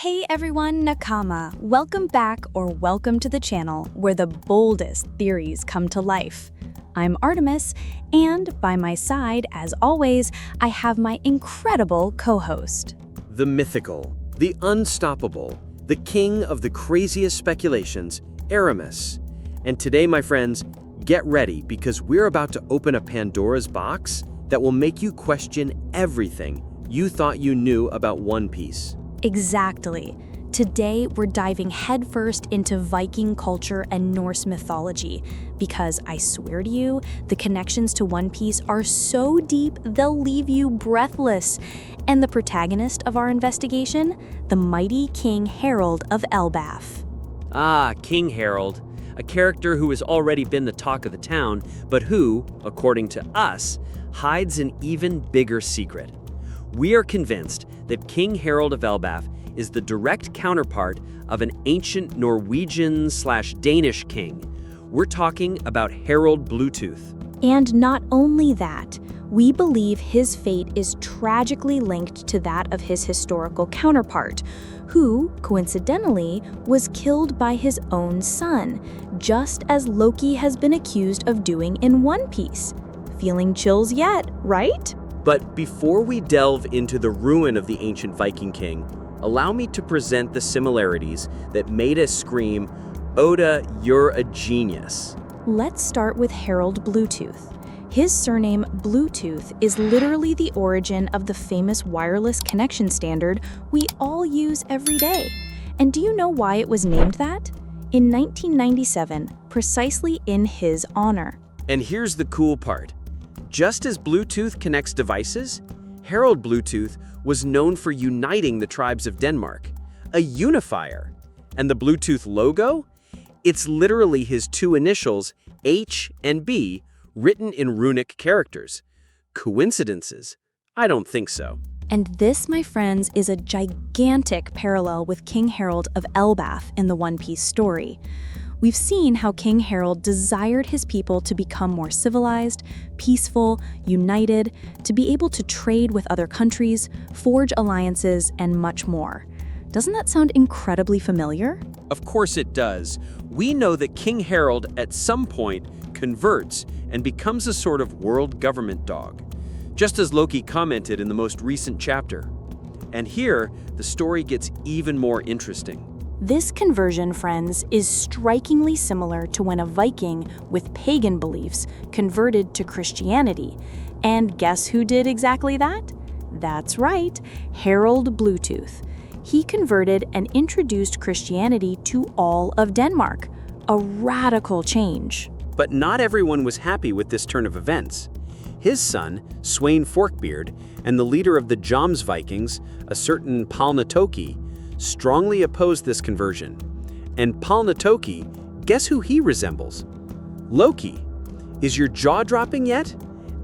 Hey everyone, Nakama! Welcome back or welcome to the channel where the boldest theories come to life. I'm Artemis, and by my side, as always, I have my incredible co-host. The mythical, the unstoppable, the king of the craziest speculations, Aramis. And today, my friends, get ready because we're about to open a Pandora's box that will make you question everything you thought you knew about One Piece. Exactly. Today, we're diving headfirst into Viking culture and Norse mythology because I swear to you, the connections to One Piece are so deep they'll leave you breathless. And the protagonist of our investigation, the mighty King Harald of Elbaf. Ah, King Harald, a character who has already been the talk of the town, but who, according to us, hides an even bigger secret. We are convinced that King Harald of Elbaf is the direct counterpart of an ancient Norwegian/Danish king. We're talking about Harald Bluetooth. And not only that, we believe his fate is tragically linked to that of his historical counterpart, who, coincidentally, was killed by his own son, just as Loki has been accused of doing in One Piece. Feeling chills yet, right? But before we delve into the ruin of the ancient Viking king, allow me to present the similarities that made us scream, "Oda, you're a genius." Let's start with Harald Bluetooth. His surname Bluetooth is literally the origin of the famous wireless connection standard we all use every day. And do you know why it was named that? In 1997, precisely in his honor. And here's the cool part. Just as Bluetooth connects devices, Harald Bluetooth was known for uniting the tribes of Denmark, a unifier. And the Bluetooth logo? It's literally his two initials, H and B, written in runic characters. Coincidences? I don't think so. And this, my friends, is a gigantic parallel with King Harald of Elbaf in the One Piece story. We've seen how King Harald desired his people to become more civilized, peaceful, united, to be able to trade with other countries, forge alliances, and much more. Doesn't that sound incredibly familiar? Of course it does. We know that King Harald at some point converts and becomes a sort of world government dog, just as Loki commented in the most recent chapter. And here, the story gets even more interesting. This conversion, friends, is strikingly similar to when a Viking with pagan beliefs converted to Christianity. And guess who did exactly that? That's right, Harald Bluetooth. He converted and introduced Christianity to all of Denmark. A radical change. But not everyone was happy with this turn of events. His son, Sweyn Forkbeard, and the leader of the Jomsvikings, a certain Palnatoki, strongly opposed this conversion. And Palnatoki, guess who he resembles? Loki. Is your jaw dropping yet?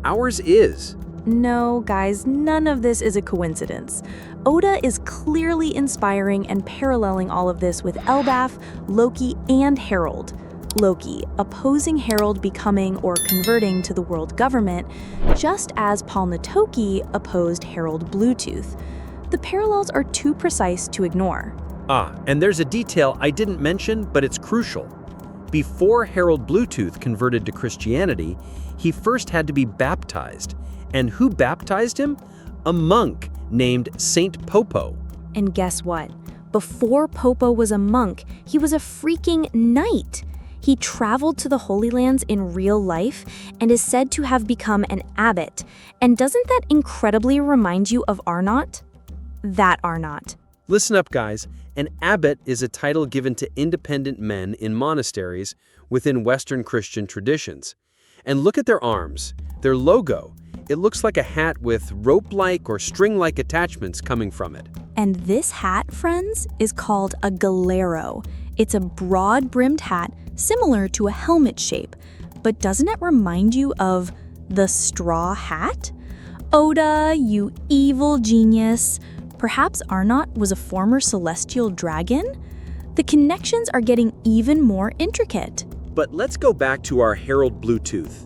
Ours is. No, guys, none of this is a coincidence. Oda is clearly inspiring and paralleling all of this with Elbaf, Loki, and Harald. Loki, opposing Harald becoming or converting to the world government, just as Palnatoki opposed Harald Bluetooth. The parallels are too precise to ignore. And there's a detail I didn't mention, but it's crucial. Before Harald Bluetooth converted to Christianity, he first had to be baptized. And who baptized him? A monk named Saint Poppo. And guess what? Before Poppo was a monk, he was a freaking knight. He traveled to the Holy Lands in real life and is said to have become an abbot. And doesn't that incredibly remind you of Arnot? That Arnot. Listen up, guys. An abbot is a title given to independent men in monasteries within Western Christian traditions. And look at their arms, their logo. It looks like a hat with rope-like or string-like attachments coming from it. And this hat, friends, is called a galero. It's a broad-brimmed hat similar to a helmet shape. But doesn't it remind you of the straw hat? Oda, you evil genius. Perhaps Arnot was a former celestial dragon? The connections are getting even more intricate. But let's go back to our Harald Bluetooth.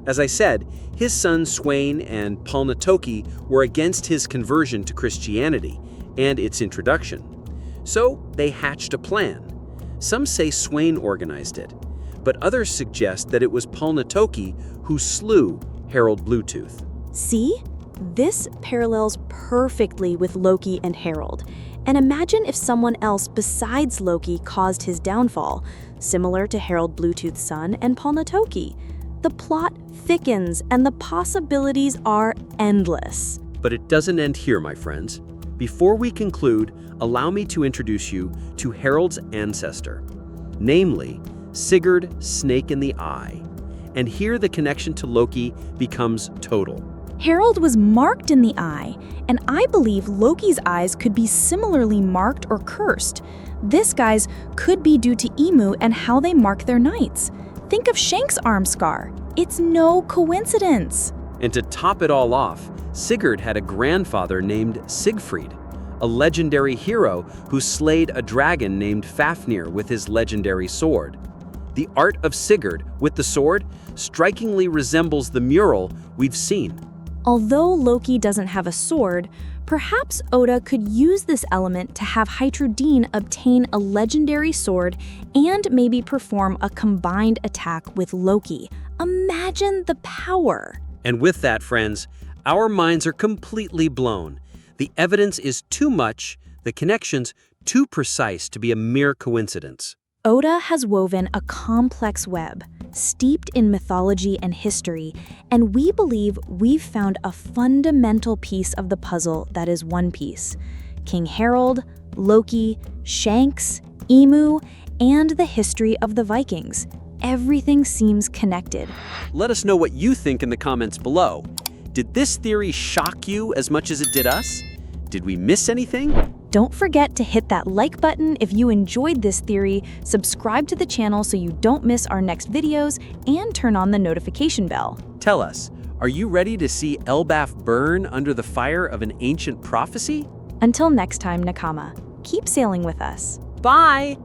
As I said, his son Sweyn and Palnatoki were against his conversion to Christianity and its introduction. So they hatched a plan. Some say Sweyn organized it, but others suggest that it was Palnatoki who slew Harald Bluetooth. See? This parallels perfectly with Loki and Harald. And imagine if someone else besides Loki caused his downfall, similar to Harald Bluetooth's son and Palnatoki. The plot thickens and the possibilities are endless. But it doesn't end here, my friends. Before we conclude, allow me to introduce you to Harald's ancestor, namely Sigurd, Snake in the Eye. And here the connection to Loki becomes total. Harald was marked in the eye, and I believe Loki's eyes could be similarly marked or cursed. This guy's could be due to Emu and how they mark their knights. Think of Shanks' arm scar. It's no coincidence. And to top it all off, Sigurd had a grandfather named Siegfried, a legendary hero who slayed a dragon named Fafnir with his legendary sword. The art of Sigurd with the sword strikingly resembles the mural we've seen. Although Loki doesn't have a sword, perhaps Oda could use this element to have Heidrun obtain a legendary sword and maybe perform a combined attack with Loki. Imagine the power! And with that, friends, our minds are completely blown. The evidence is too much, the connections too precise to be a mere coincidence. Oda has woven a complex web, steeped in mythology and history, and we believe we've found a fundamental piece of the puzzle that is one piece. King Harald, Loki, Shanks, Emu, and the history of the Vikings. Everything seems connected. Let us know what you think in the comments below. Did this theory shock you as much as it did us? Did we miss anything? Don't forget to hit that like button if you enjoyed this theory, subscribe to the channel so you don't miss our next videos, and turn on the notification bell. Tell us, are you ready to see Elbaf burn under the fire of an ancient prophecy? Until next time, Nakama, keep sailing with us. Bye!